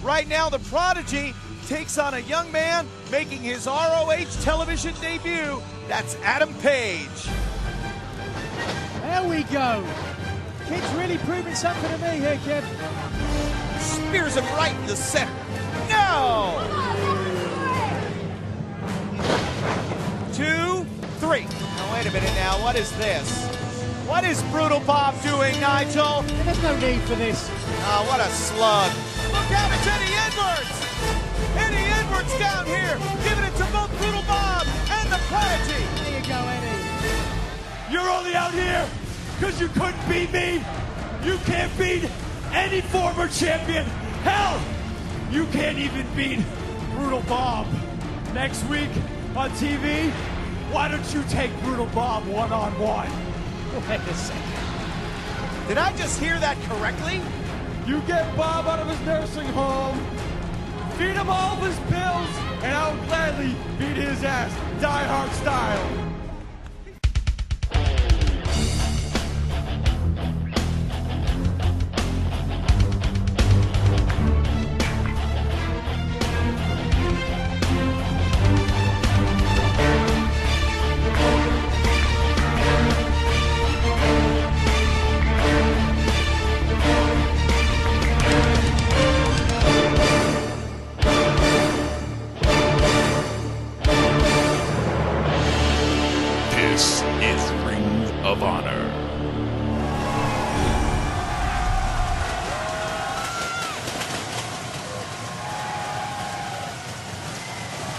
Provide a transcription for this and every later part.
Right now, the Prodigy takes on a young man making his ROH television debut. That's Adam Page. There we go. Kid's really proving something to me here, kid. Spears him right in the center. No! 2, 3. Now, wait a minute now. What is this? What is Brutal Bob doing, Nigel? There's no need for this. Oh, what a slug. Look out, it's Eddie Edwards! Eddie Edwards down here, giving it to both Brutal Bob and the Prodigy. There you go, Eddie. You're only out here because you couldn't beat me. You can't beat any former champion. Hell, you can't even beat Brutal Bob. Next week on TV, why don't you take Brutal Bob one-on-one? Wait a second. Did I just hear that correctly? You get Bob out of his nursing home, feed him all of his pills, and I'll gladly beat his ass, Die Hard style. This is Ring of Honor.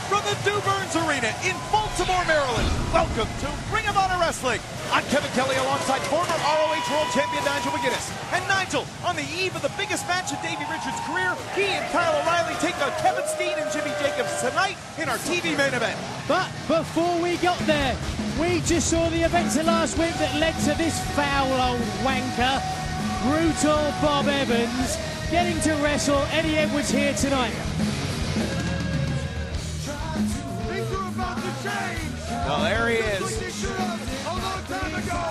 From the Duburns Arena in Baltimore, Maryland, welcome to Ring of Honor Wrestling. I'm Kevin Kelly alongside former ROH World Champion Nigel Mcguinness. And Nigel, on the eve of the biggest match in Davey Richards' career, he and Kyle O'Reilly take on Kevin Steen and Jimmy Jacobs tonight in our TV main event. But before we got there, we just saw the events of last week that led to this foul old wanker, Brutal Bob Evans, getting to wrestle Eddie Edwards here tonight. Things are about to change. Well, there he is. Like they should have a long time ago.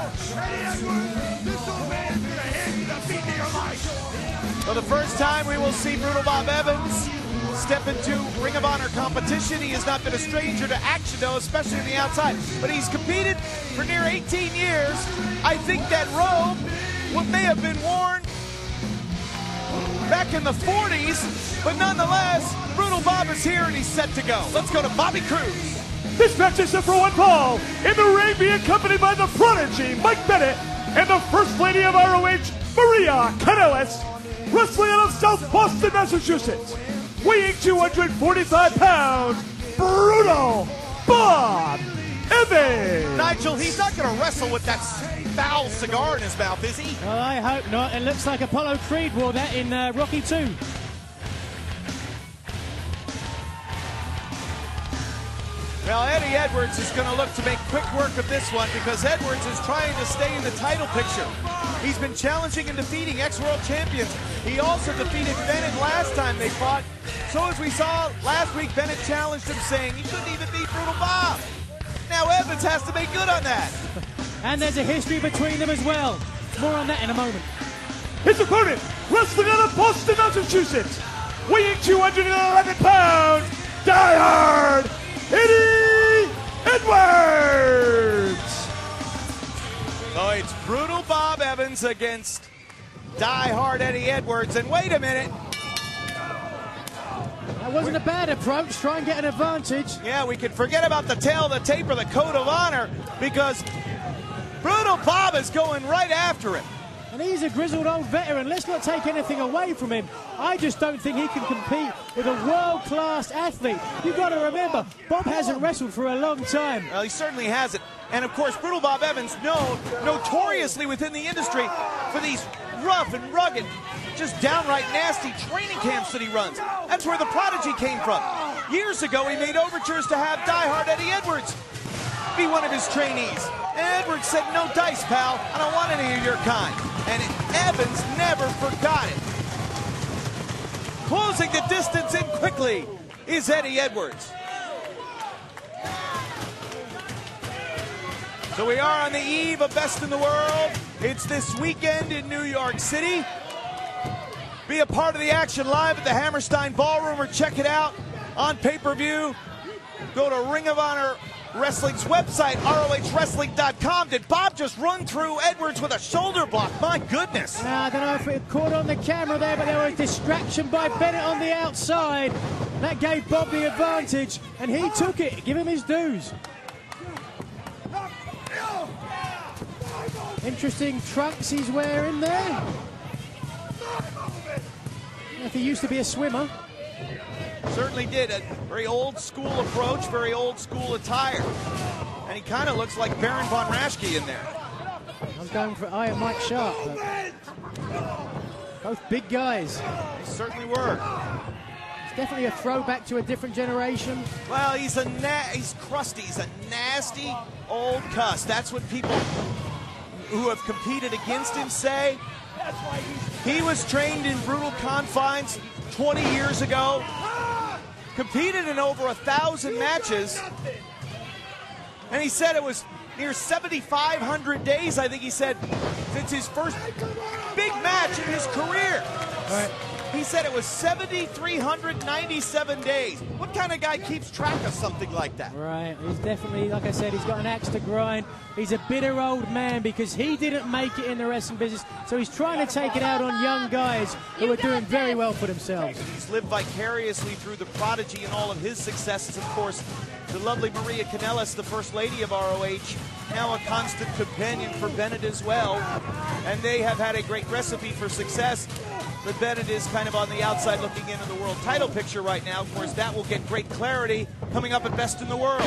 Eddie Edwards, this old man's gonna hand you the beat of your life. For the first time, we will see Brutal Bob Evans step into Ring of Honor competition. He has not been a stranger to action, though, especially on the outside. But he's competed for near 18 years. I think that robe may have been worn back in the 40s, but nonetheless, Brutal Bob is here and he's set to go. Let's go to Bobby Cruz. This match is set for one fall. In the ring, be accompanied by the Prodigy, Mike Bennett, and the First Lady of ROH, Maria Kanellis, wrestling out of South Boston, Massachusetts, weighing 245 pounds, Brutal Bob Evans. Nigel, he's not going to wrestle with that foul cigar in his mouth, is he? Well, I hope not. It looks like Apollo Creed wore that in Rocky 2. Well, Eddie Edwards is going to look to make quick work of this one because Edwards is trying to stay in the title picture. He's been challenging and defeating ex-world champions. He also defeated Bennett last time they fought. So as we saw last week, Bennett challenged him saying he couldn't even beat Brutal Bob. Now Evans has to make good on that. And there's a history between them as well. More on that in a moment. His opponent, wrestling out of Boston, Massachusetts, weighing 211 pounds, Die Hard Eddie Edwards. So it's Brutal Bob Evans against Die Hard Eddie Edwards. And wait a minute. That wasn't a bad approach. Try and get an advantage. Yeah, we can forget about the tail of the tape or the code of honor because Brutal Bob is going right after him. And he's a grizzled old veteran. Let's not take anything away from him. I just don't think he can compete with a world-class athlete. You've got to remember, Bob hasn't wrestled for a long time. Well, he certainly hasn't. And, of course, Brutal Bob Evans, known notoriously within the industry for these rough and rugged, just downright nasty training camps that he runs. That's where the Prodigy came from. Years ago, he made overtures to have Die Hard Eddie Edwards be one of his trainees. And Edwards said, no dice, pal. I don't want any of your kind. And Evans never forgot it. Closing the distance in quickly is Eddie Edwards. So we are on the eve of Best in the World. It's this weekend in New York City. Be a part of the action live at the Hammerstein Ballroom or check it out on pay-per-view. Go to Ring of Honor Wrestling's website, ROHWrestling.com. Did Bob just run through Edwards with a shoulder block? My goodness. I don't know if it caught on the camera there, but there was a distraction by Bennett on the outside. That gave Bob the advantage, and he took it. Give him his dues. Interesting trunks he's wearing there. If he used to be a swimmer. Certainly did. A very old school approach, very old school attire. And he kind of looks like Baron von Raschke in there. I was going for Iron Mike Sharp. Both big guys. They certainly were. It's definitely a throwback to a different generation. Well, he's crusty. He's a nasty old cuss. That's what people who have competed against him say. He was trained in brutal confines 20 years ago. Competed in over 1,000 matches. And he said it was near 7,500 days, I think he said, since his first big match in his career. Right. He said it was 7,397 days. What kind of guy keeps track of something like that? Right, he's definitely, like I said, he's got an axe to grind. He's a bitter old man because he didn't make it in the wrestling business, so he's trying to take it out on young guys who are doing very well for themselves. He's lived vicariously through the Prodigy and all of his successes. Of course, the lovely Maria Kanellis, the First Lady of ROH, now a constant companion for Bennett as well. And they have had a great recipe for success. But Bennett is kind of on the outside looking into the world title picture right now. Of course, that will get great clarity coming up at Best in the World.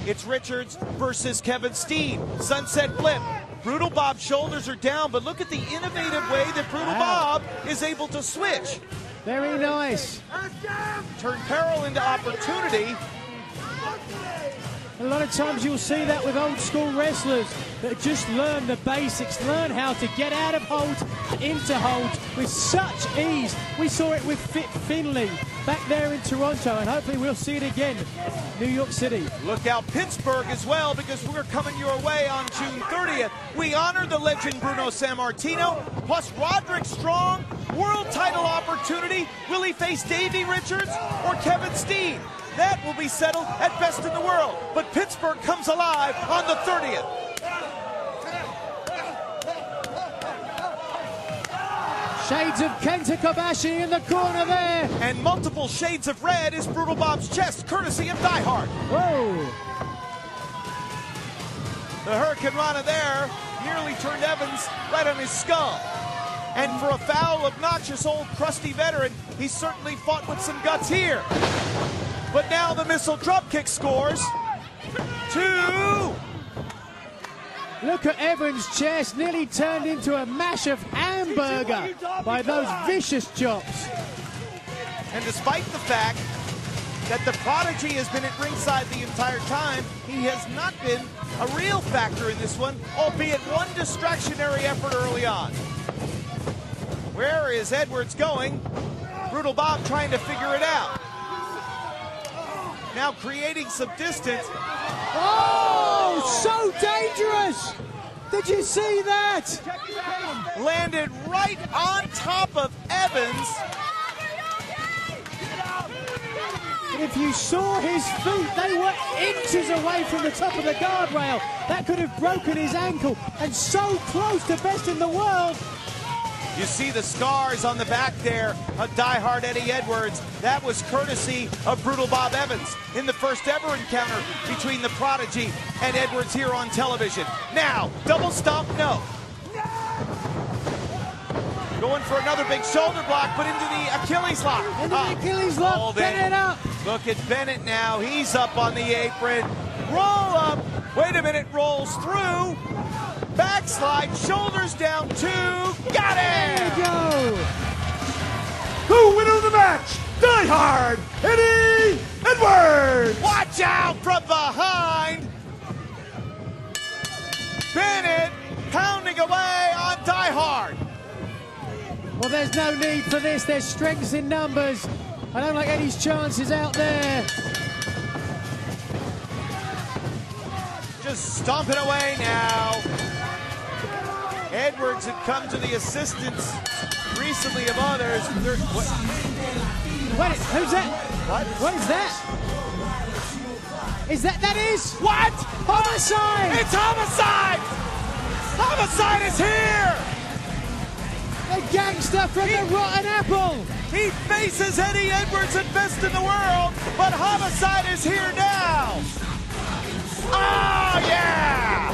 It's Richards versus Kevin Steen. Sunset flip. Brutal Bob's shoulders are down, but look at the innovative way that Brutal Bob is able to switch. Very nice. Turn peril into opportunity. A lot of times you'll see that with old school wrestlers that just learn the basics, learn how to get out of holds, into holds with such ease. We saw it with Finley back there in Toronto, and hopefully we'll see it again New York City. Look out Pittsburgh as well, because we're coming your way on June 30th. We honor the legend Bruno Sammartino, plus Roderick Strong, world title opportunity. Will he face Davey Richards or Kevin Steen? That will be settled at Best in the World. But Pittsburgh comes alive on the 30th. Shades of Kenta Kobashi in the corner there. And multiple shades of red is Brutal Bob's chest, courtesy of Die Hard. Whoa. The Hurricane Rana there nearly turned Evans right on his skull. And for a foul, obnoxious old crusty veteran, he certainly fought with some guts here. But now the missile dropkick scores 2. Look at Evans' chest, nearly turned into a mash of hamburger by those vicious chops. And despite the fact that the Prodigy has been at ringside the entire time, he has not been a real factor in this one, albeit one distractionary effort early on. Where is Edwards going? Brutal Bob trying to figure it out. Now creating some distance. Oh, so dangerous! Did you see that? Landed right on top of Evans. And if you saw his feet, they were inches away from the top of the guardrail. That could have broken his ankle, and so close to Best in the World. You see the scars on the back there of Die Hard Eddie Edwards. That was courtesy of Brutal Bob Evans in the first ever encounter between the Prodigy and Edwards here on television. Now, double stomp, no. Going for another big shoulder block, but into the Achilles lock. Into the Achilles lock, Bennett up. Look at Bennett now, he's up on the apron. Roll up, wait a minute, rolls through. Backslide, shoulders down, 2, got it! There you go! The winner of the match, Die Hard, Eddie Edwards! Watch out from behind! Bennett pounding away on Die Hard. Well, there's no need for this. There's strengths in numbers. I don't like Eddie's chances out there. Just stomping away now. Edwards had come to the assistance recently of others. Wait, who's that? What is that? That is? What? Homicide! It's Homicide! Homicide is here! The gangster from the Rotten Apple! He faces Eddie Edwards at Best in the World, but Homicide is here now! Oh, yeah!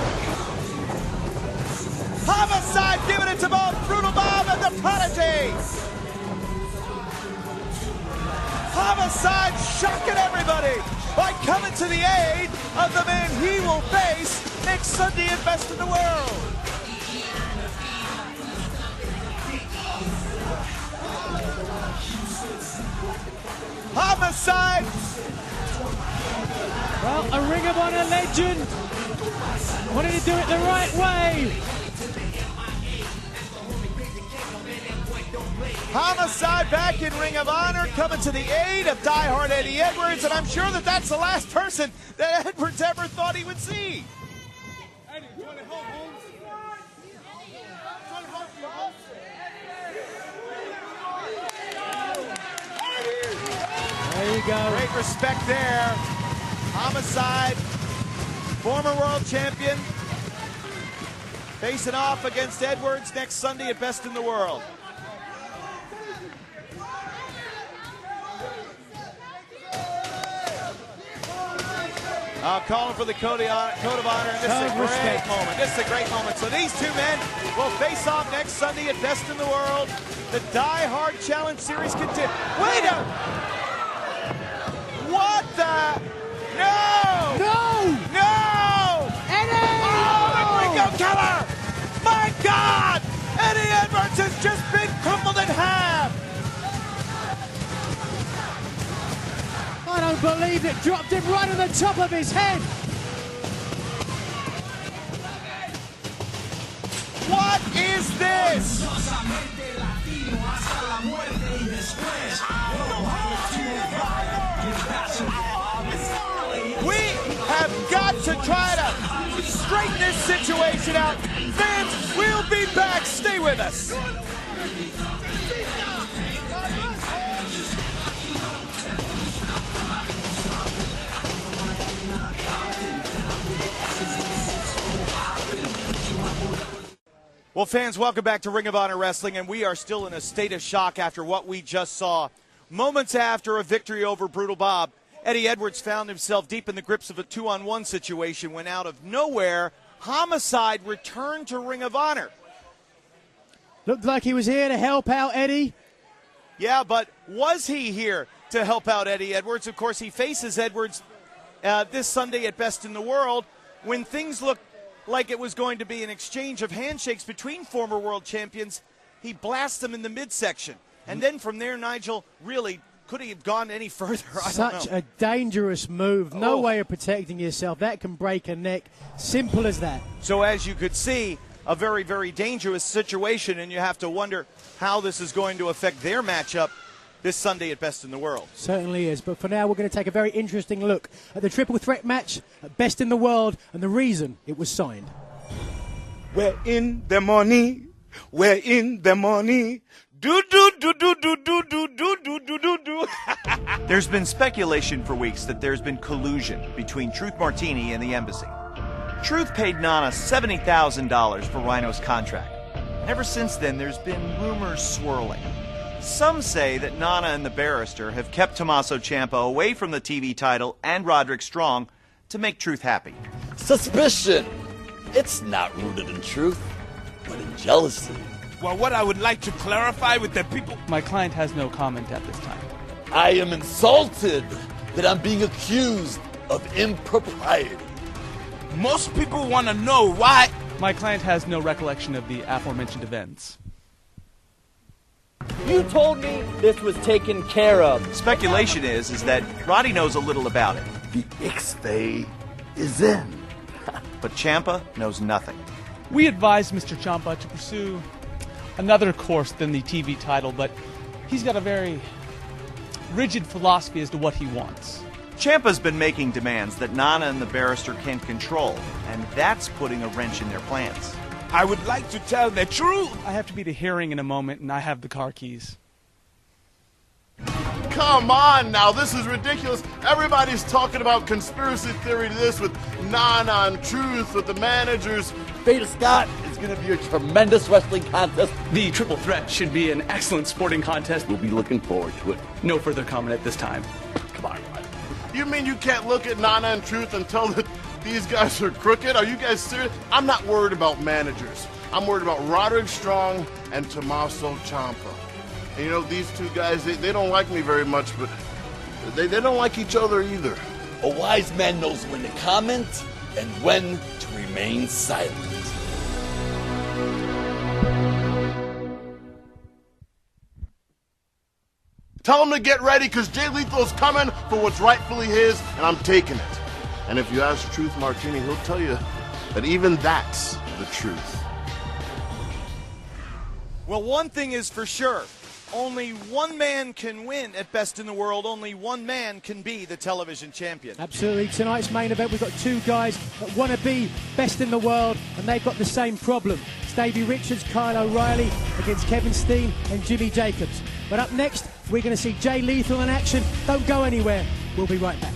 Homicide giving it to both Brutal Bob and the Prodigy! Homicide shocking everybody by coming to the aid of the man he will face next Sunday at Best in the World! Homicide! Well, a Ring of Honor legend wanted to do it the right way. Homicide back in Ring of Honor, coming to the aid of diehard Eddie Edwards, and I'm sure that that's the last person that Edwards ever thought he would see. Eddie, you want to help home? There you go. Great respect there. Homicide, former world champion, facing off against Edwards next Sunday at Best in the World. Calling for the code of honor, and this is a great moment. This is a great moment. So these two men will face off next Sunday at Best in the World. The Die Hard Challenge Series continues. Wait a... What the... No! No! No! Eddie! Oh, the Gringo Killer! My God! Eddie Edwards has just been crumpled in half! I don't believe it. Dropped him right on the top of his head. What is this? We have got to try to straighten this situation out. Fans, we'll be back. Stay with us. Well, fans, welcome back to Ring of Honor Wrestling, and we are still in a state of shock after what we just saw. Moments after a victory over Brutal Bob, Eddie Edwards found himself deep in the grips of a 2-on-1 situation when out of nowhere, Homicide returned to Ring of Honor. Looked like he was here to help out Eddie. Yeah, but was he here to help out Eddie Edwards? Of course, he faces Edwards this Sunday at Best in the World when things look like it was going to be an exchange of handshakes between former world champions. He blasts them in the midsection. And then from there, Nigel, really, could he have gone any further? I don't know. Such a dangerous move. No way of protecting yourself. That can break a neck. Simple as that. So as you could see, a very, very dangerous situation, and you have to wonder how this is going to affect their matchup this Sunday at Best in the World. Certainly is. But for now, we're going to take a very interesting look at the triple threat match at Best in the World and the reason it was signed. We're in the money. We're in the money. Do do do do do do do do do do do do. There's been speculation for weeks that there's been collusion between Truth Martini and the embassy. Truth paid Nana $70,000 for Rhino's contract. And ever since then, there's been rumors swirling. Some say that Nana and the barrister have kept Tommaso Ciampa away from the TV title and Roderick Strong to make Truth happy. Suspicion. It's not rooted in truth, but in jealousy. Well, what I would like to clarify with the people... My client has no comment at this time. I am insulted that I'm being accused of impropriety. Most people want to know why... My client has no recollection of the aforementioned events. You told me this was taken care of. Speculation is that Roddy knows a little about it. The Ixfay is in. But Ciampa knows nothing. We advised Mr. Ciampa to pursue another course than the TV title, but he's got a very rigid philosophy as to what he wants. Ciampa's been making demands that Nana and the barrister can't control, and that's putting a wrench in their plans. I would like to tell the truth. I have to be to hearing in a moment, and I have the car keys. Come on now, this is ridiculous. Everybody's talking about conspiracy theory to this with non-truth with the managers. Beta Scott is going to be a tremendous wrestling contest. The triple threat should be an excellent sporting contest. We'll be looking forward to it. No further comment at this time. Come on, Ryan. You mean you can't look at non-truth and tell that these guys are crooked? Are you guys serious? I'm not worried about managers. I'm worried about Roderick Strong and Tommaso Ciampa. And you know, these two guys, they don't like me very much, but they don't like each other either. A wise man knows when to comment and when to remain silent. Tell him to get ready, because Jay Lethal's coming for what's rightfully his, and I'm taking it. And if you ask Truth Martini, he'll tell you that even that's the truth. Well, one thing is for sure. Only one man can win at Best in the World. Only one man can be the television champion. Absolutely. Tonight's main event, we've got two guys that want to be best in the world, and they've got the same problem. It's Davey Richards, Kyle O'Reilly against Kevin Steen and Jimmy Jacobs. But up next, we're going to see Jay Lethal in action. Don't go anywhere. We'll be right back.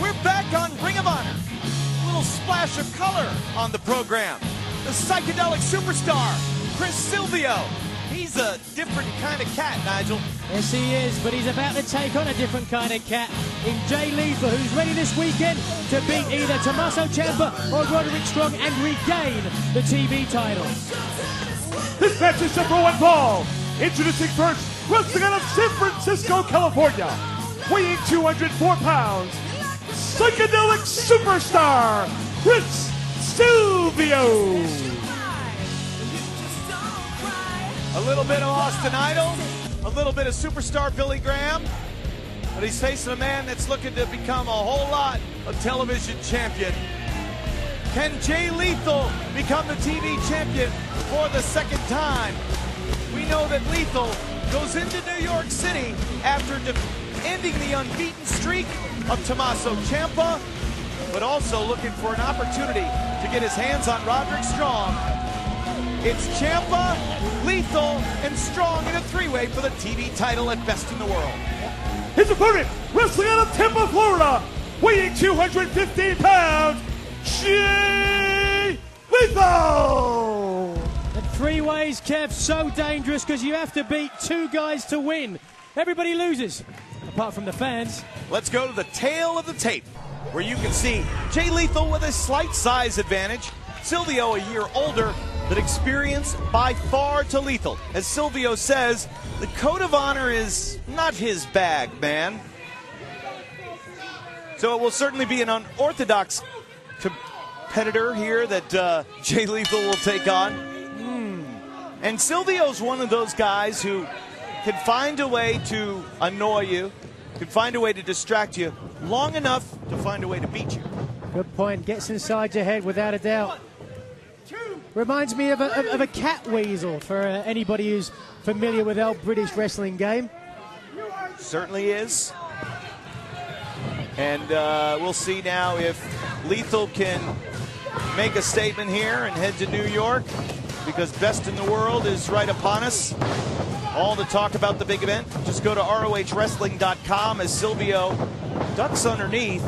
We're back on Ring of Honor. A little splash of color on the program. The psychedelic superstar, Chris Silvio. He's a different kind of cat, Nigel. Yes, he is, but he's about to take on a different kind of cat in Jay Lethal, who's ready this weekend to beat either Tommaso Ciampa or Roderick Strong and regain the TV title. This match is set for one fall. Introducing first, wrestling out of San Francisco, California, weighing 204 pounds, psychedelic superstar, Chris Silvio. A little bit of Austin Idol, a little bit of superstar Billy Graham, but he's facing a man that's looking to become a whole lot of television champion. Can Jay Lethal become the TV champion for the second time? We know that Lethal goes into New York City after ending the unbeaten streak of Tommaso Ciampa, but also looking for an opportunity to get his hands on Roderick Strong. It's Ciampa, Lethal, and Strong in a three-way for the TV title at Best in the World. His opponent, wrestling out of Tampa, Florida, weighing 215 pounds, Jay Lethal! And three ways, Kev, so dangerous because you have to beat two guys to win. Everybody loses, apart from the fans. Let's go to the tail of the tape, where you can see Jay Lethal with a slight size advantage, Silvio a year older, but experience by far to Lethal. As Silvio says, the code of honor is not his bag, man. So it will certainly be an unorthodox competitor here that Jay Lethal will take on. And Silvio's one of those guys who can find a way to annoy you, can find a way to distract you long enough to find a way to beat you. Good point. Gets inside your head without a doubt. Reminds me of a cat weasel for anybody who's familiar with the old British wrestling game. Certainly is. And we'll see now if Lethal can make a statement here and head to New York, because Best in the World is right upon us. All the talk about the big event, just go to ROHWrestling.com as Silvio ducks underneath.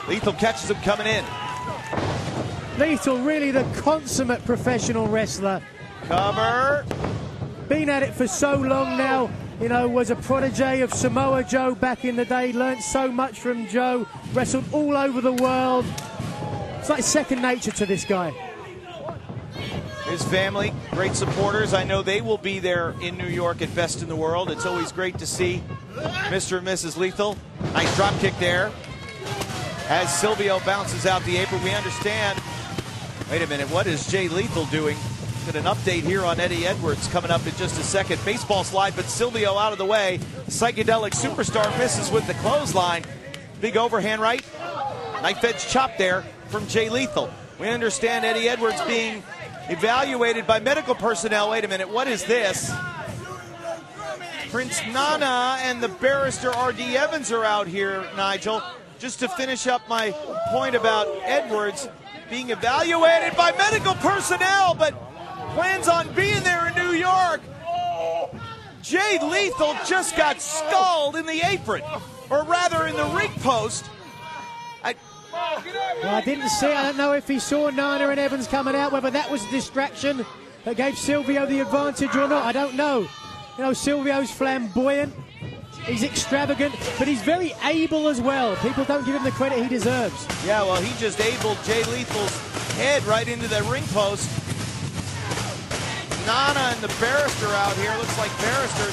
Lethal catches him coming in. Lethal, really the consummate professional wrestler. Cover. Been at it for so long now. You know, was a protege of Samoa Joe back in the day. Learned so much from Joe. Wrestled all over the world. It's like second nature to this guy. His family, great supporters. I know they will be there in New York at Best in the World. It's always great to see Mr. and Mrs. Lethal. Nice drop kick there. As Silvio bounces out the apron, we understand. Wait a minute, what is Jay Lethal doing? Got an update here on Eddie Edwards coming up in just a second. Baseball slide, but Silvio out of the way. Psychedelic superstar misses with the clothesline. Big overhand right. Knife edge chop there from Jay Lethal. We understand Eddie Edwards being evaluated by medical personnel. Wait a minute, what is this? Prince Nana and the barrister R.D. Evans are out here, Nigel. Just to finish up my point about Edwards being evaluated by medical personnel, but plans on being there in New York. Jay Lethal just got skulled in the apron, or rather in the ring post. Well, I didn't see, I don't know if he saw Nana and Evans coming out, whether that was a distraction that gave Silvio the advantage or not, I don't know. You know, Silvio's flamboyant, he's extravagant, but he's very able as well. People don't give him the credit he deserves. Yeah, well, he just abled Jay Lethal's head right into the ring post. Nana and the barrister out here. Looks like barrister.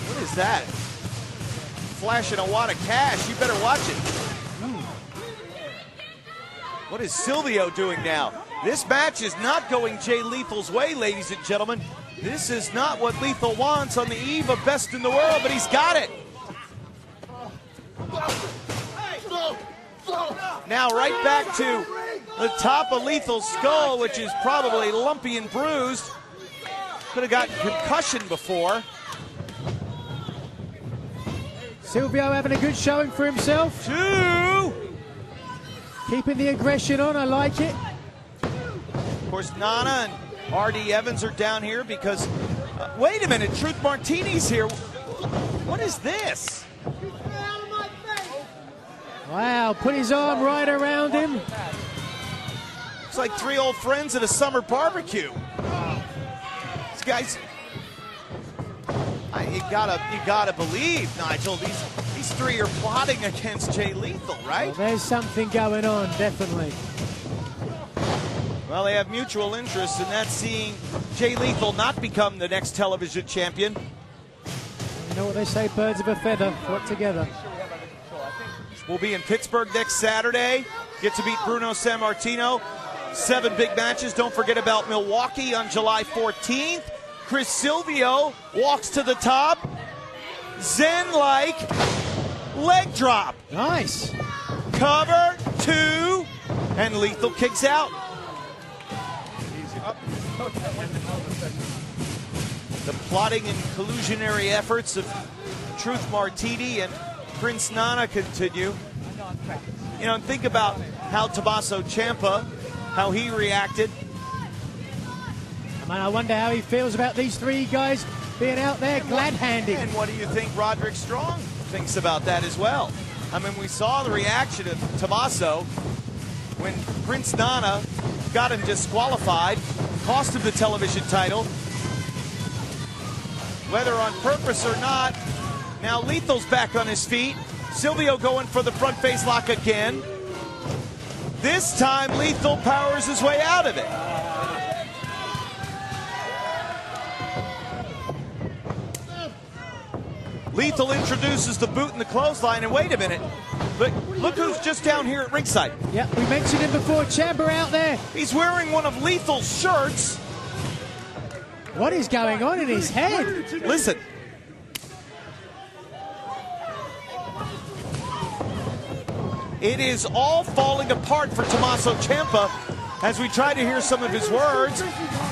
What is that? Flashing a wad of cash. You better watch it. What is Silvio doing now? This match is not going Jay Lethal's way, ladies and gentlemen. This is not what Lethal wants on the eve of best in the world, but he's got it. Now right back to the top of Lethal's skull, which is probably lumpy and bruised. Could have gotten concussion before. Silvio having a good showing for himself. 2. Keeping the aggression on, I like it. Of course, Nana and R.D. Evans are down here because, wait a minute, Truth Martini's here. What is this? Wow, put his arm right around him. It's like 3 old friends at a summer barbecue. These guys, you gotta believe, Nigel, these 3 are plotting against Jay Lethal, right? Well, there's something going on, definitely. Well, they have mutual interest, and that's seeing Jay Lethal not become the next television champion. You know what they say, birds of a feather flock together. We'll be in Pittsburgh next Saturday. Get to beat Bruno Sammartino. 7 big matches. Don't forget about Milwaukee on July 14th. Chris Silvio walks to the top. Zen-like leg drop. Nice. Cover 2, and Lethal kicks out. The plotting and collusionary efforts of Truth Martini and Prince Nana continue. You know, and think about how Tommaso Ciampa, how he reacted. I wonder how he feels about these 3 guys being out there glad-handing. And what do you think Roderick Strong thinks about that as well? I mean, we saw the reaction of Tommaso when Prince Nana got him disqualified, cost him the television title. Whether on purpose or not, now Lethal's back on his feet. Silvio going for the front face lock again. This time, Lethal powers his way out of it. Lethal introduces the boot and the clothesline, and wait a minute. Look who's just down here at ringside. Yeah, we mentioned him before, Ciampa out there. He's wearing one of Lethal's shirts. What is going on in his head? Listen. It is all falling apart for Tommaso Ciampa as we try to hear some of his words.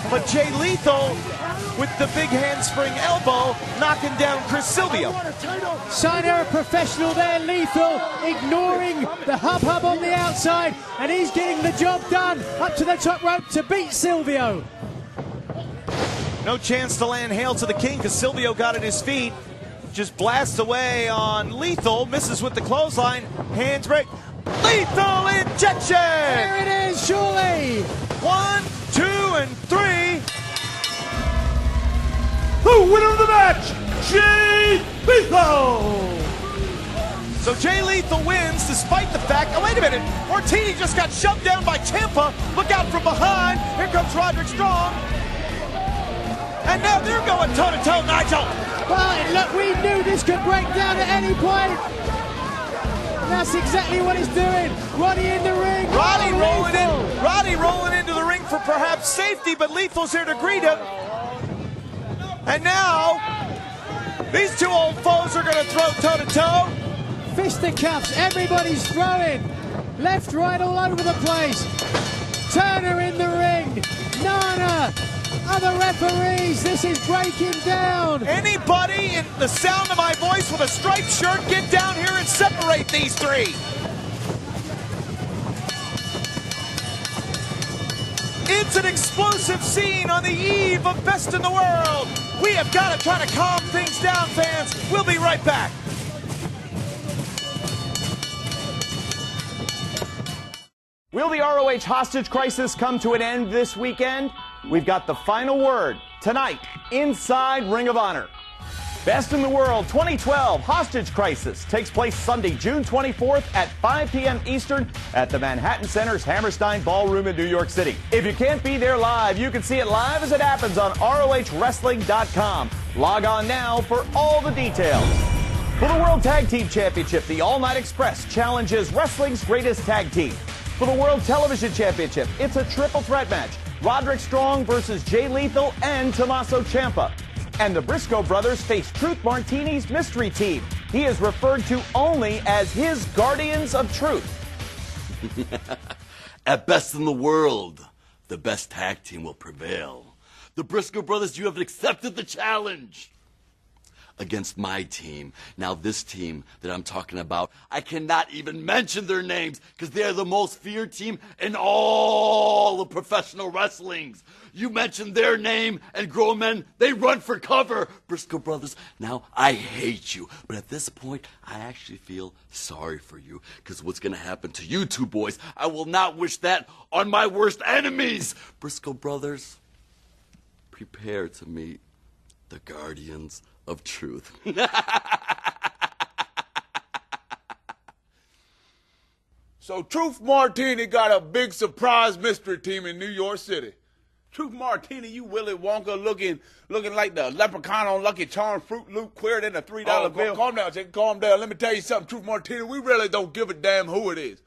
But Jay Lethal with the big handspring elbow knocking down Chris Silvio. Sign a professional there, Lethal, ignoring the hub on the outside, and he's getting the job done up to the top rope to beat Silvio. No chance to land Hail to the King because Silvio got at his feet. Just blasts away on Lethal, misses with the clothesline, hands break. Lethal injection! There it is, surely! 1, 2, and 3. The winner of the match, Jay Lethal! So Jay Lethal wins despite the fact, oh wait a minute, Martini just got shoved down by Ciampa. Look out from behind, here comes Roderick Strong. And now they're going toe-to-toe, Nigel. Well, look, we knew this could break down at any point. That's exactly what he's doing. Roddy in the ring. Roddy rolling into the ring for perhaps safety, but Lethal's here to greet him. And now, these 2 old foes are going to throw toe-to-toe. Fisticuffs, everybody's throwing. Left, right, all over the place. Turner in the ring. Nana Other referees, this is breaking down. Anybody in the sound of my voice with a striped shirt, get down here and separate these three. It's an explosive scene on the eve of Best in the World. We have got to try to calm things down, fans. We'll be right back. Will the ROH hostage crisis come to an end this weekend? We've got the final word tonight inside Ring of Honor. Best in the World 2012 Hostage Crisis takes place Sunday, June 24th at 5 p.m. Eastern at the Manhattan Center's Hammerstein Ballroom in New York City. If you can't be there live, you can see it live as it happens on ROHWrestling.com. Log on now for all the details. For the World Tag Team Championship, the All Night Express challenges wrestling's greatest tag team. For the World Television Championship, it's a triple threat match. Roderick Strong versus Jay Lethal and Tommaso Ciampa. And the Briscoe brothers face Truth Martini's mystery team. He is referred to only as his Guardians of Truth. At Best in the World, the best tag team will prevail. The Briscoe brothers, you have accepted the challenge against my team. Now this team that I'm talking about, I cannot even mention their names because they are the most feared team in all of professional wrestlings. You mention their name and grown men, they run for cover. Briscoe brothers, now I hate you. But at this point, I actually feel sorry for you because what's going to happen to you two boys, I will not wish that on my worst enemies. Briscoe brothers, prepare to meet the Guardians of Truth. So Truth Martini got a big surprise mystery team in New York City. Truth Martini, you Willy Wonka looking like the leprechaun on Lucky Charms, Fruit Loop, queer than a $3 bill. Calm down, Jake, calm down. Let me tell you something, Truth Martini, we really don't give a damn who it is.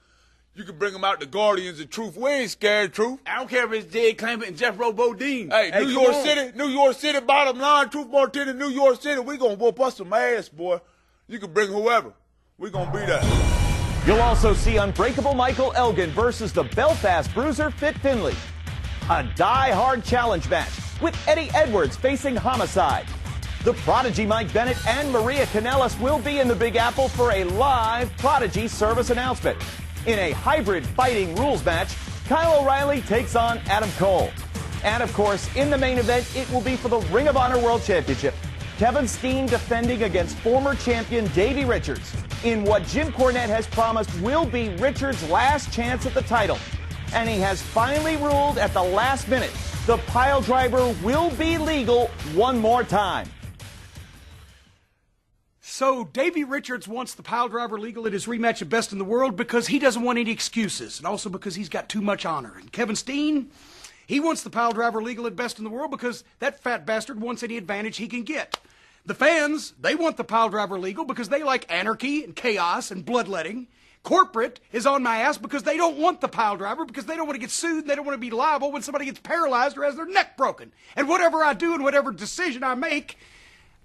You can bring them out the Guardians of Truth. We ain't scared, Truth. I don't care if it's Jay Clampett and Jeff Robodine. Hey, New York City, bottom line, Truth Martini, New York City, we gonna whoop us some ass, boy. You can bring whoever. We gonna be there. You'll also see Unbreakable Michael Elgin versus the Belfast Bruiser Fit Finlay. A die-hard challenge match with Eddie Edwards facing Homicide. The Prodigy Mike Bennett and Maria Kanellis will be in the Big Apple for a live Prodigy service announcement. In a hybrid fighting rules match, Kyle O'Reilly takes on Adam Cole. And of course, in the main event, it will be for the Ring of Honor World Championship. Kevin Steen defending against former champion Davey Richards in what Jim Cornette has promised will be Richards' last chance at the title. And he has finally ruled at the last minute the pile driver will be legal one more time. So Davey Richards wants the pile driver legal at his rematch of Best in the World because he doesn't want any excuses, and also because he's got too much honor. And Kevin Steen, he wants the pile driver legal at Best in the World because that fat bastard wants any advantage he can get. The fans, they want the pile driver legal because they like anarchy and chaos and bloodletting. Corporate is on my ass because they don't want the pile driver, because they don't want to get sued and they don't want to be liable when somebody gets paralyzed or has their neck broken. And whatever I do and whatever decision I make,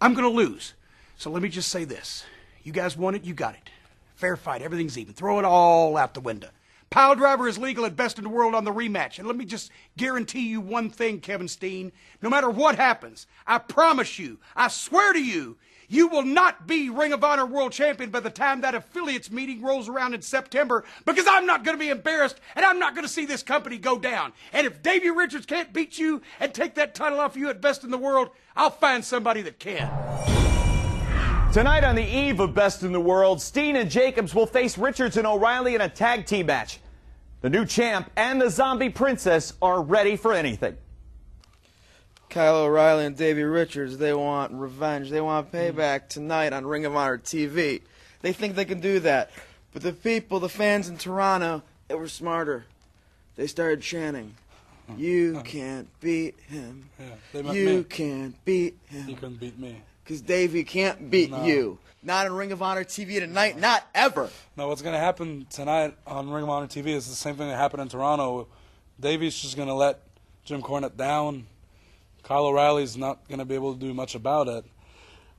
I'm going to lose. So let me just say this. You guys want it, you got it. Fair fight, everything's even. Throw it all out the window. Pile driver is legal at Best in the World on the rematch. And let me just guarantee you one thing, Kevin Steen. No matter what happens, I promise you, I swear to you, you will not be Ring of Honor World Champion by the time that affiliates meeting rolls around in September, because I'm not going to be embarrassed and I'm not going to see this company go down. And if Davey Richards can't beat you and take that title off you at Best in the World, I'll find somebody that can. Tonight on the eve of Best in the World, Steen and Jacobs will face Richards and O'Reilly in a tag team match. The new champ and the zombie princess are ready for anything. Kyle O'Reilly and Davey Richards, they want revenge. They want payback tonight on Ring of Honor TV. They think they can do that. But the people, the fans in Toronto, they were smarter. They started chanting, "You can't beat him. You can't beat him. You can beat me. Because Davey can't beat you. Not on Ring of Honor TV tonight, not ever." No, what's going to happen tonight on Ring of Honor TV is the same thing that happened in Toronto. Davey's just going to let Jim Cornette down. Kyle O'Reilly's not going to be able to do much about it.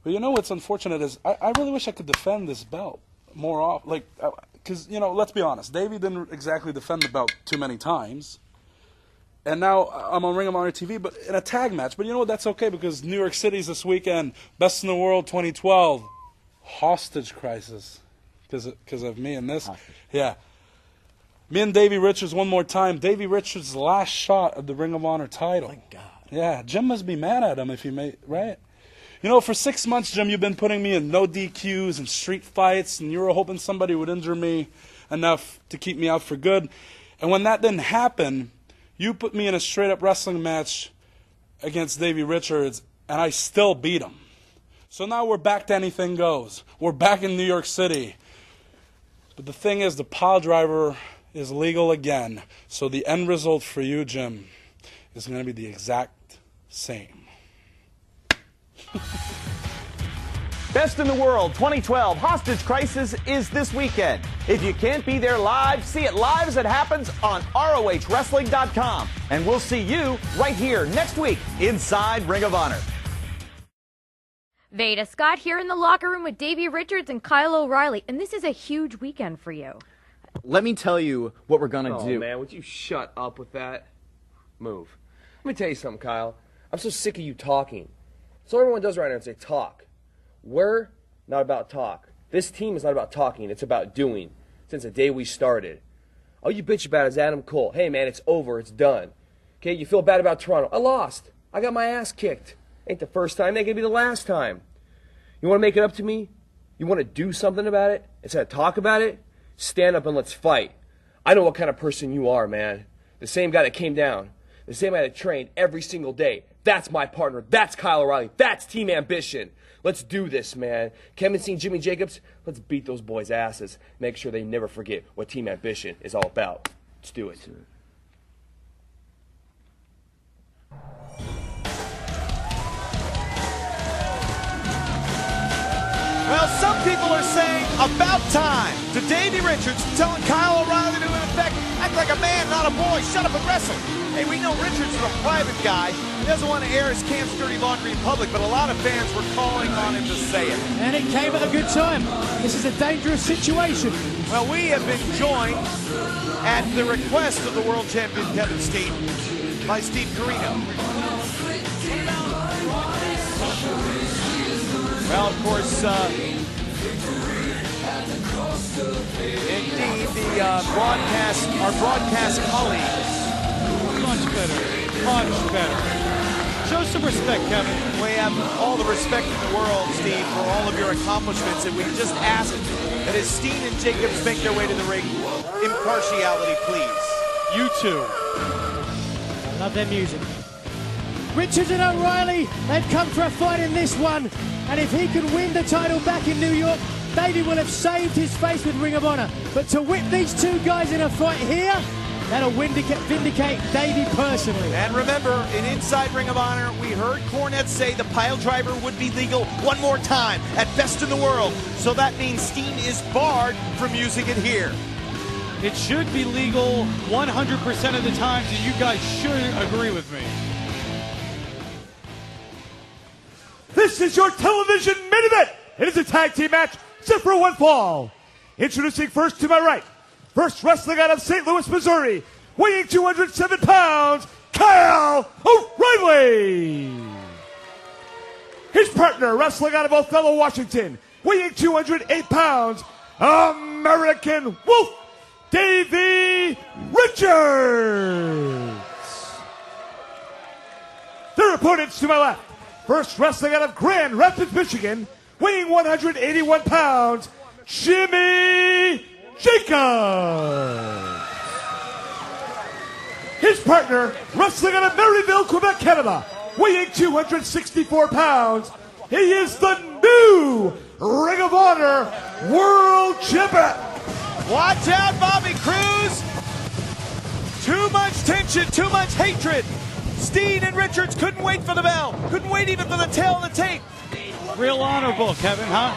But you know what's unfortunate is I really wish I could defend this belt more often. Like, because, you know, let's be honest. Davey didn't exactly defend the belt too many times. And now I'm on Ring of Honor TV, but in a tag match. But you know what? That's okay because New York City's this weekend. Best in the World 2012. Hostage crisis. Because of me and this. Hostage. Yeah. Me and Davey Richards one more time. Davey Richards' last shot of the Ring of Honor title. Oh my God. Yeah. Jim must be mad at him if he made, right? You know, for 6 months, Jim, you've been putting me in no DQs and street fights, and you were hoping somebody would injure me enough to keep me out for good. And when that didn't happen, you put me in a straight-up wrestling match against Davey Richards, and I still beat him. So now we're back to anything goes. We're back in New York City. But the thing is, the pile driver is legal again. So the end result for you, Jim, is going to be the exact same. Best in the World 2012 Hostage Crisis is this weekend. If you can't be there live, see it live as it happens on ROHWrestling.com. And we'll see you right here next week inside Ring of Honor. Veda Scott here in the locker room with Davey Richards and Kyle O'Reilly, and this is a huge weekend for you. Let me tell you what we're going to do. Oh, man, would you shut up with that? Move. Let me tell you something, Kyle. I'm so sick of you talking. So everyone does right now and say talk. We're not about talk. This team is not about talking. It's about doing. Since the day we started. All you bitch about is Adam Cole. Hey, man, it's over. It's done. Okay, you feel bad about Toronto. I lost. I got my ass kicked. Ain't the first time. Ain't gonna be the last time. You want to make it up to me? You want to do something about it? Instead of talk about it? Stand up and let's fight. I know what kind of person you are, man. The same guy that came down. The same guy that trained every single day. That's my partner. That's Kyle O'Reilly. That's Team Ambition. Let's do this, man. Kevin Steen, Jimmy Jacobs, let's beat those boys' asses. Make sure they never forget what Team Ambition is all about. Let's do it. Well, some people are saying about time to Davey Richards telling Kyle O'Reilly to, in effect, act like a man, not a boy. Shut up and wrestle. Hey, we know Richards is a private guy. He doesn't want to air his camp's dirty laundry in public, but a lot of fans were calling on him to say it. And it came at a good time. This is a dangerous situation. Well, we have been joined at the request of the world champion Kevin Steen by Steve Corino. Well, of course, indeed, our broadcast colleagues. Much better. Show some respect, Kevin. We have all the respect in the world, Steve, for all of your accomplishments, and we just ask that as Steen and Jacobs make their way to the ring, impartiality, please. You too. Love their music. Richards and O'Reilly, they've come for a fight in this one. And if he can win the title back in New York, Davey will have saved his face with Ring of Honor. But to whip these two guys in a fight here, that'll vindicate Davey personally. And remember, in Inside Ring of Honor, we heard Cornette say the pile driver would be legal one more time at Best in the World. So that means Steen is barred from using it here. It should be legal 100% of the times, and you guys should agree with me. This is your television main event. It is a tag team match set for one fall. Introducing first to my right, first wrestling out of St. Louis, Missouri, weighing 207 pounds, Kyle O'Reilly. His partner, wrestling out of Othello, Washington, weighing 208 pounds, American Wolf, Davey Richards. Their opponents to my left, first wrestling out of Grand Rapids, Michigan, weighing 181 pounds, Jimmy Jacobs. His partner, wrestling out of Maryville, Quebec, Canada, weighing 264 pounds, he is the new Ring of Honor World Champion. Watch out, Bobby Cruz. Too much tension, too much hatred. Steen and Richards couldn't wait for the bell. Couldn't wait even for the tail of the tape. Real honorable, Kevin, huh?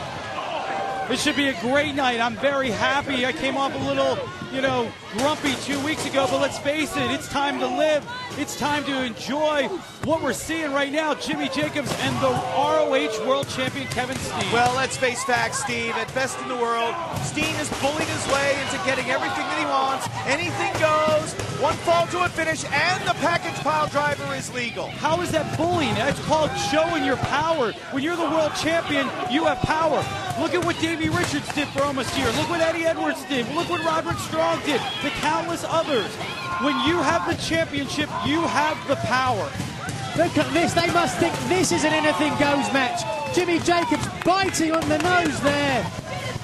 This should be a great night. I'm very happy. I came off a little grumpy 2 weeks ago, but let's face it, it's time to live. It's time to enjoy what we're seeing right now. Jimmy Jacobs and the ROH World Champion Kevin Steen. Well, let's face facts, Steve. At best in the world, Steen has bullied his way into getting everything that he wants. Anything goes. One fall to a finish, and the package pile driver is legal. How is that bullying? That's called showing your power. When you're the world champion, you have power. Look at what Davey Richards did for almost a year. Look what Eddie Edwards did. Look what Roderick Strong did. The countless others. When you have the championship, you have the power. Look at this. They must think this is an anything goes match. Jimmy Jacobs biting on the nose there.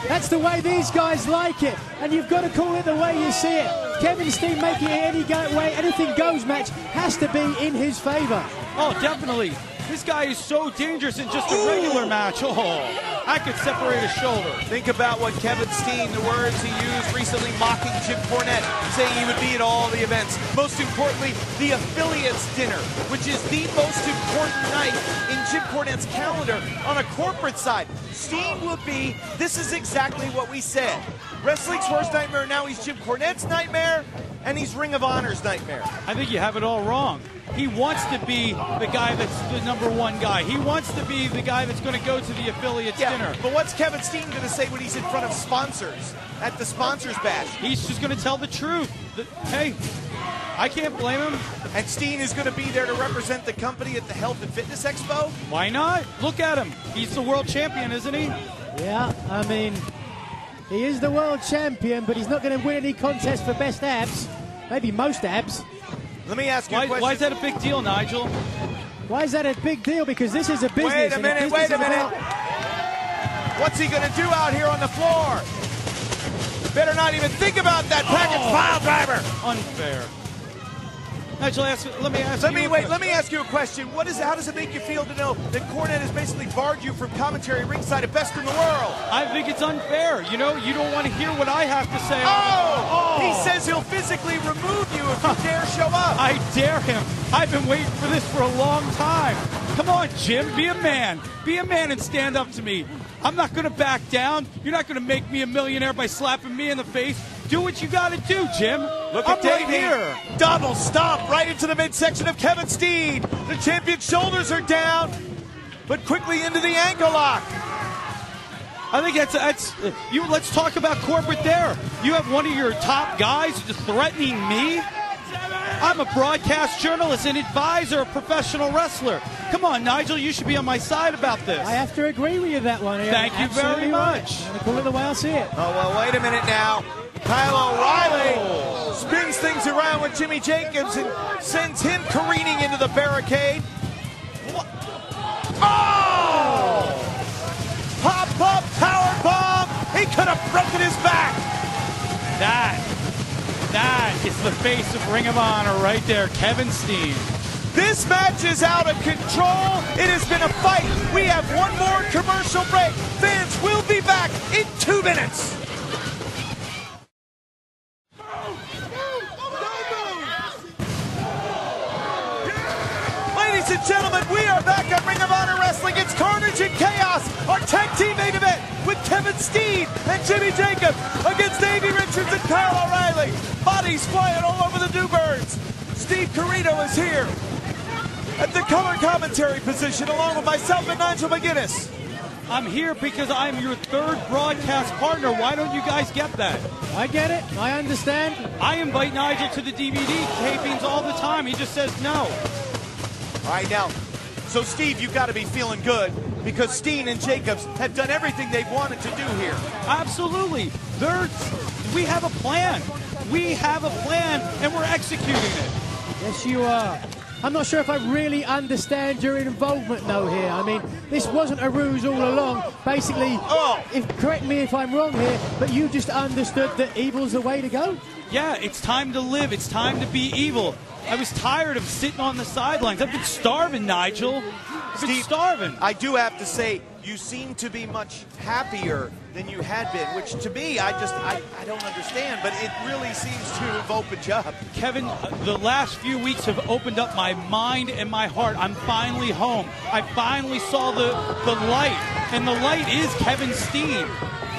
That's the way these guys like it. And you've got to call it the way you see it. Kevin Steen making it anything goes match has to be in his favor. Oh, definitely. This guy is so dangerous in just a regular match. Oh, I could separate his shoulder. Think about what Kevin Steen, the words he used recently mocking Jim Cornette, saying he would be at all the events. Most importantly, the affiliates dinner, which is the most important night in Jim Cornette's calendar on a corporate side. Steen will be, this is exactly what we said. Wrestling's worst nightmare, now he's Jim Cornette's nightmare, and he's Ring of Honor's nightmare. I think you have it all wrong. He wants to be the guy that's the number one guy. He wants to be the guy that's going to go to the affiliates dinner. But what's Kevin Steen going to say when he's in front of sponsors at the sponsors bash? He's just going to tell the truth. Hey, I can't blame him. And Steen is going to be there to represent the company at the Health and Fitness Expo? Why not? Look at him. He's the world champion, isn't he? Yeah, I mean, he is the world champion, but he's not going to win any contest for best abs. Maybe most abs. Let me ask you a question. Why is that a big deal, Nigel? Why is that a big deal? Because this is a business. Wait a minute. What's he going to do out here on the floor? Better not even think about that package pile driver. Unfair. Nigel, let me ask you a question. How does it make you feel to know that Cornette has basically barred you from commentary ringside at Best in the World? I think it's unfair. You don't want to hear what I have to say. He says he'll physically remove you if you dare show up. I dare him. I've been waiting for this for a long time. Come on, Jim, be a man. Be a man and stand up to me. I'm not going to back down. You're not going to make me a millionaire by slapping me in the face. Do what you got to do, Jim. Look at Davey here. Double stomp right into the midsection of Kevin Steen. The champion's shoulders are down, but quickly into the ankle lock. I think that's you. Let's talk about corporate there. You have one of your top guys just threatening me. I'm a broadcast journalist, an advisor, a professional wrestler. Come on, Nigel, you should be on my side about this. I have to agree with you that one. Thank you very much. I'm going to call it the way I see it. Oh, well, wait a minute now. Kyle O'Reilly spins things around with Jimmy Jacobs and sends him careening into the barricade. Oh! Pop-up power bomb. He could have broken his back. That is the face of Ring of Honor right there, Kevin Steen. This match is out of control. It has been a fight. We have one more commercial break. Fans will be back in 2 minutes. Ladies and gentlemen, we are back at Ring of Honor Wrestling. It's Carnage and Chaos, our tag team main event with Kevin Steen and Jimmy Jacobs against Davey Richards and Kyle O'Reilly. Bodies flying all over the Duburns. Steve Carino is here at the color commentary position along with myself and Nigel Mcguinness. I'm here because I'm your third broadcast partner. Why don't you guys get that? I get it. I understand. I invite Nigel to the DVD tapings all the time. He just says no. All right, now, so Steve, you've got to be feeling good because Steen and Jacobs have done everything they've wanted to do here. Absolutely. We have a plan. We have a plan, and we're executing it. Yes, you are. I'm not sure if I really understand your involvement, though, here. I mean, this wasn't a ruse all along. Basically, correct me if I'm wrong here, but you just understood that evil's the way to go? Yeah, it's time to live. It's time to be evil. I was tired of sitting on the sidelines. I've been starving, Nigel. I've been starving. I do have to say, you seem to be much happier than you had been, which to me, I don't understand, but it really seems to have opened you up. Kevin, the last few weeks have opened up my mind and my heart. I'm finally home. I finally saw the light, and the light is Kevin Steen.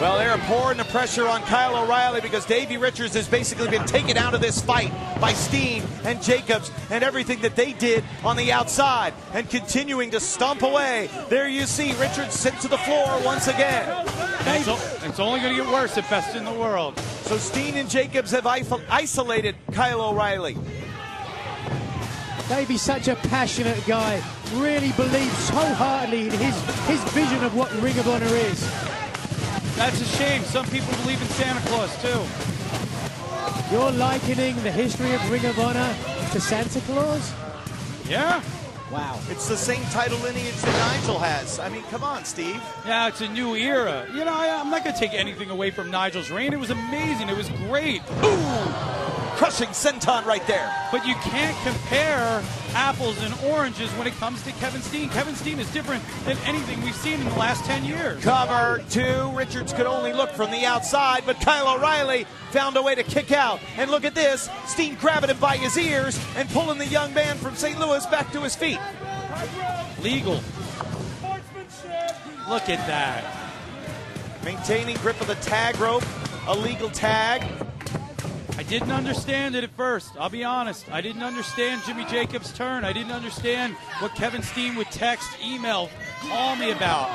Well, they're pouring the pressure on Kyle O'Reilly because Davey Richards has basically been taken out of this fight by Steen and Jacobs and everything that they did on the outside and continuing to stomp away. There you see Richards sent to the floor once again. It's only going to get worse at Best in the World. So Steen and Jacobs have isolated Kyle O'Reilly. Davey's such a passionate guy, really believes so heartily in his vision of what Ring of Honor is. That's a shame. Some people believe in Santa Claus, too. You're likening the history of Ring of Honor to Santa Claus? Yeah. Wow. It's the same title lineage that Nigel has. I mean, come on, Steve. Yeah, it's a new era. You know, I'm not going to take anything away from Nigel's reign. It was amazing. It was great. Ooh! Crushing senton right there. But you can't compare apples and oranges when it comes to Kevin Steen. Kevin Steen is different than anything we've seen in the last 10 years. Cover two. Richards could only look from the outside, but Kyle O'Reilly found a way to kick out. And look at this. Steen grabbing him by his ears and pulling the young man from St. Louis back to his feet. Legal. Look at that. Maintaining grip of the tag rope. A legal tag. I didn't understand it at first. I'll be honest. I didn't understand Jimmy Jacobs' turn. I didn't understand what Kevin Steen would text, email, call me about.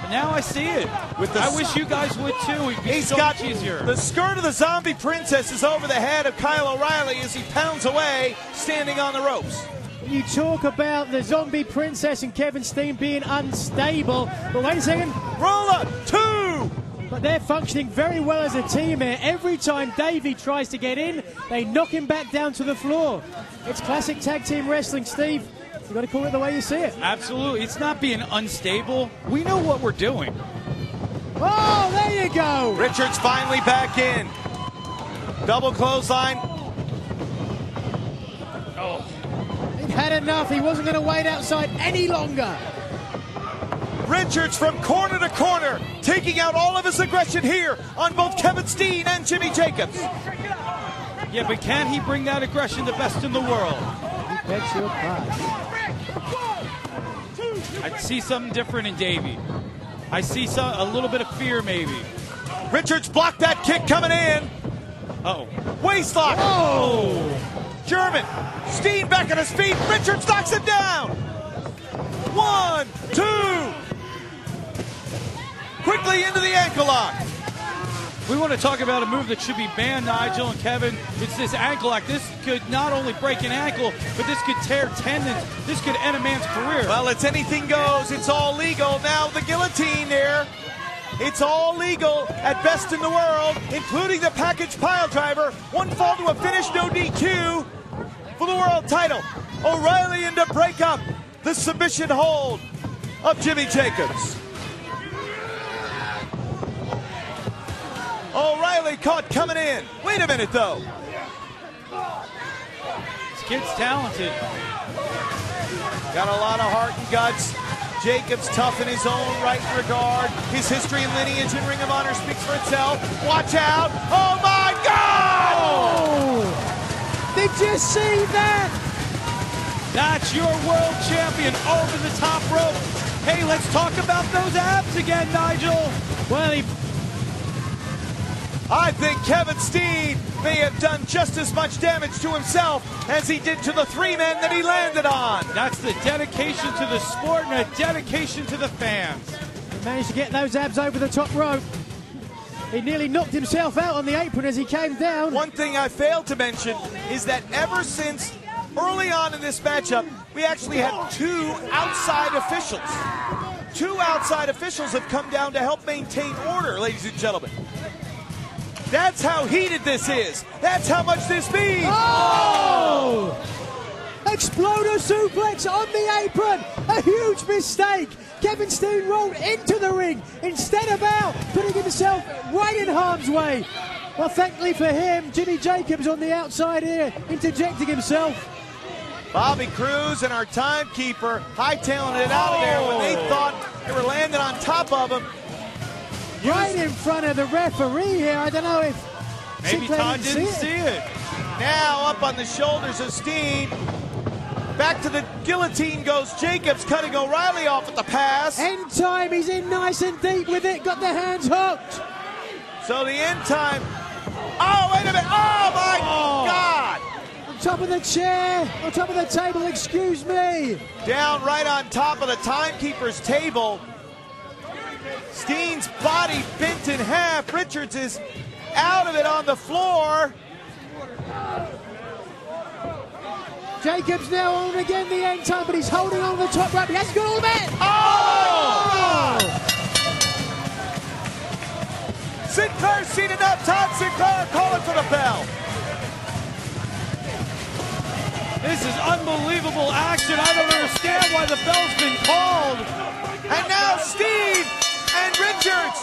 But now I see it. I wish you guys would too. It'd be so much easier. The skirt of the Zombie Princess is over the head of Kyle O'Reilly as he pounds away, standing on the ropes. You talk about the Zombie Princess and Kevin Steen being unstable, but wait a second. Roller, two! But they're functioning very well as a team here. Every time Davey tries to get in, they knock him back down to the floor. It's classic tag team wrestling, Steve. You've got to call it the way you see it. Absolutely. It's not being unstable. We know what we're doing. Oh, there you go. Richards finally back in. Double clothesline. Oh. He'd had enough. He wasn't going to wait outside any longer. Richards from corner to corner, taking out all of his aggression here on both Kevin Steen and Jimmy Jacobs. Yeah, but can he bring that aggression to Best in the World? He bets your price. I see something different in Davey. I see a little bit of fear, maybe. Richards blocked that kick coming in. Uh-oh. Waistlock. Oh! German. Steen back on his feet. Richards knocks him down. 1, 2. Quickly into the ankle lock. We want to talk about a move that should be banned, Nigel and Kevin. It's this ankle lock. This could not only break an ankle, but this could tear tendons. This could end a man's career. Well, it's anything goes. It's all legal. Now the guillotine there. It's all legal at Best in the World, including the package pile driver. One fall to a finish, no DQ for the world title. O'Reilly in to break up the submission hold of Jimmy Jacobs. O'Reilly caught coming in. Wait a minute, though. This kid's talented. Got a lot of heart and guts. Jacobs tough in his own right regard. His history and lineage in Ring of Honor speaks for itself. Watch out. Oh, my God! Oh! Did you see that? That's your world champion over the top rope. Hey, let's talk about those abs again, Nigel. Well, I think Kevin Steen may have done just as much damage to himself as he did to the three men that he landed on. That's the dedication to the sport and a dedication to the fans. He managed to get those abs over the top rope. He nearly knocked himself out on the apron as he came down. One thing I failed to mention is that ever since early on in this matchup, we actually had two outside officials. Two outside officials have come down to help maintain order, ladies and gentlemen. That's how heated this is. That's how much this means. Oh! Exploder suplex on the apron. A huge mistake. Kevin Steen rolled into the ring instead of out, putting himself right in harm's way. Well, thankfully for him, Jimmy Jacobs on the outside here, interjecting himself. Bobby Cruz and our timekeeper hightailing it out of there when they thought they were landing on top of him. Right in front of the referee here. I don't know if maybe Todd didn't see it. Now up on the shoulders of Steen. Back to the guillotine goes Jacobs, cutting O'Reilly off at the pass. End time, he's in nice and deep with it. Got the hands hooked. So the end time. Oh, wait a minute. Oh, my God. On top of the chair, on top of the table, excuse me. Down right on top of the timekeeper's table. Steen's body bent in half. Richards is out of it on the floor. Jacobs now on again the end time, but he's holding on the top rope. He hasn't got all of it. Oh! Sinclair's seen enough. Todd Sinclair calling for the bell. This is unbelievable action. I don't understand why the bell's been called. And now Steen and Richards.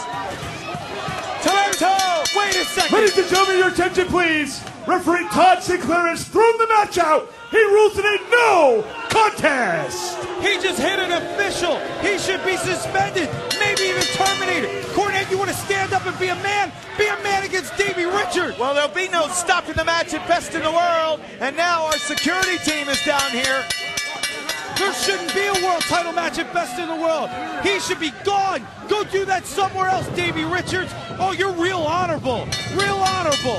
Toe-to-toe. Wait a second. Ladies and gentlemen, your attention, please. Referee Todd Sinclair has thrown the match out. He rules it a no contest. He just hit an official. He should be suspended, maybe even terminated. Cornette, you want to stand up and be a man? Be a man against Davey Richards. Well, there'll be no stopping the match at Best in the World. And now our security team is down here. There shouldn't be a world title match at Best in the World. He should be gone. Go do that somewhere else, Davey Richards. Oh, you're real honorable. Real honorable.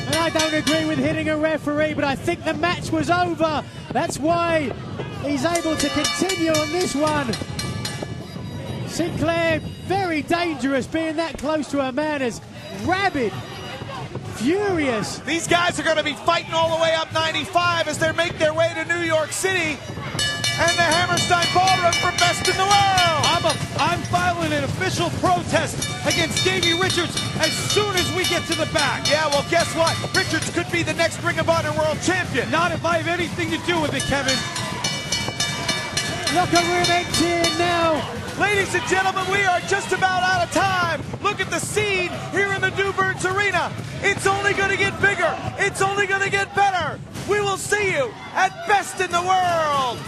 And I don't agree with hitting a referee, but I think the match was over. That's why he's able to continue on this one. Sinclair, very dangerous, being that close to a man as rabid, furious. These guys are going to be fighting all the way up 95 as they make their way to New York City and the Hammerstein Ballroom for Best in the World. I'm filing an official protest against Davey Richards as soon as we get to the back. Yeah, well, guess what? Richards could be the next Ring of Honor World Champion. Not if I have anything to do with it, Kevin. Locker room emptying now. Ladies and gentlemen, we are just about out of time. Look at the scene here in the Duburns Arena. It's only going to get bigger. It's only going to get better. We will see you at Best in the World.